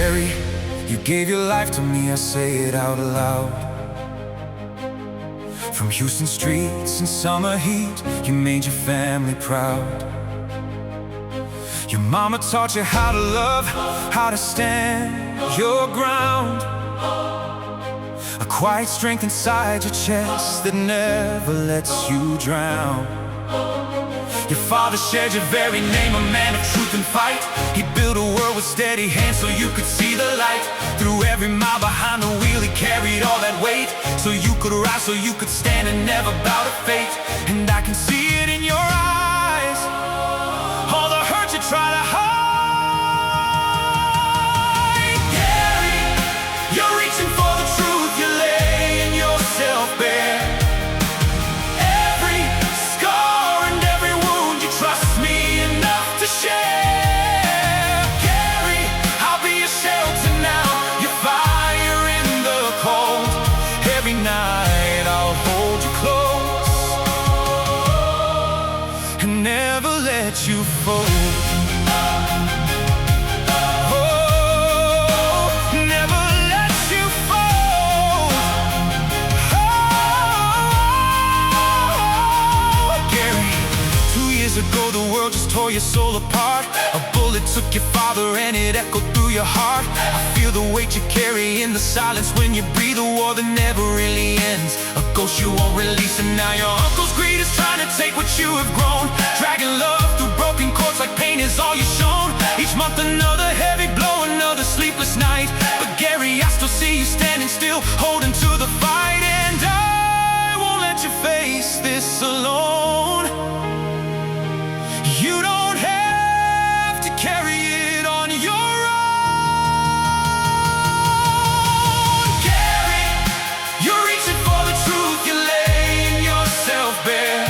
Gary, you gave your life to me, I say it out loud. From Houston streets and summer heat, you made your family proud. Your mama taught you how to love, how to stand your ground. A quiet strength inside your chest that never lets you drown. Your father shared your very name, a man of truth and fight. He built a world with steady hands so you could see the light. Through every mile behind the wheel, he carried all that weight, so you could rise, so you could stand and never bow to fate. And I can see it in your eyes, all the hurt you try to hide. Gary, you're reaching for the truth, you're laying yourself bare. Night I'll hold you close and never let you fold. Oh, never let you fold. Oh, Gary, 2 years ago the world just tore your soul apart. A bullet took your father and it echoed through your heart. I feel the weight you carry in the silence when you breathe, a war that never really ends, a ghost you won't release. And now your uncle's greed is trying to take what you have grown, dragging love through broken chords like pain is all you've shown. Each month another heavy blow, another sleepless night. But Gary, I still see you standing still, holding to the fight. And I won't let you face this alone. You don't have to carry it on your own. Gary, you're reaching for the truth, you're laying yourself bare.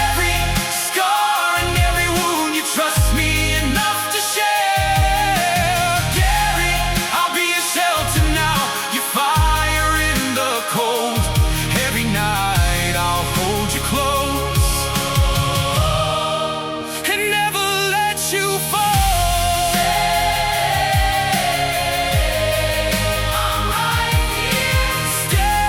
Every scar and every wound, you trust me enough to share. Gary, I'll be your shelter now, your fire in the cold. Every night I'll hold you close and never let you fall. I'm right here. Stay.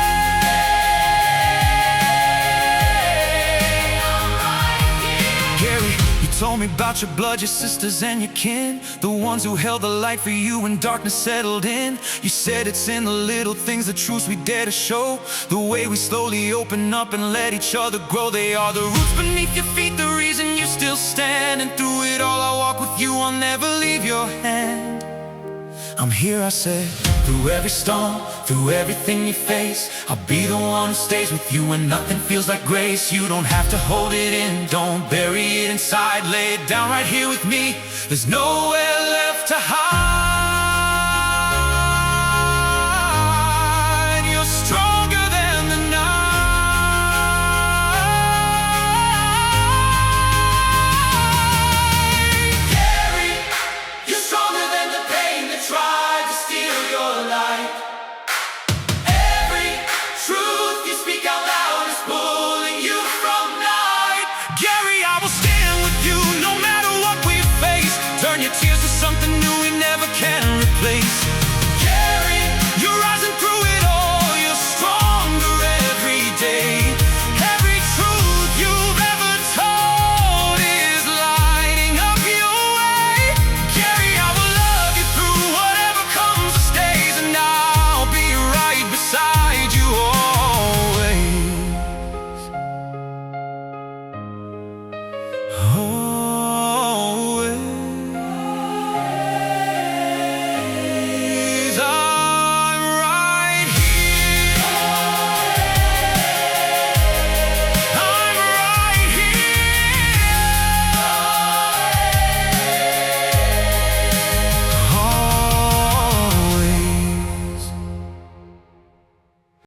I'm right here. Gary, you told me about your blood, your sisters and your kin, the ones who held the light for you when darkness settled in. You said it's in the little things, the truths we dare to show, the way we slowly open up and let each other grow. They are the roots beneath your feet, the reason you still stand. And through it all I'll walk with you, I'll never leave your hand. I'm here, I said, through every storm, through everything you face. I'll be the one who stays with you when nothing feels like grace. You don't have to hold it in, don't bury it inside. Lay it down right here with me, there's nowhere left to hide.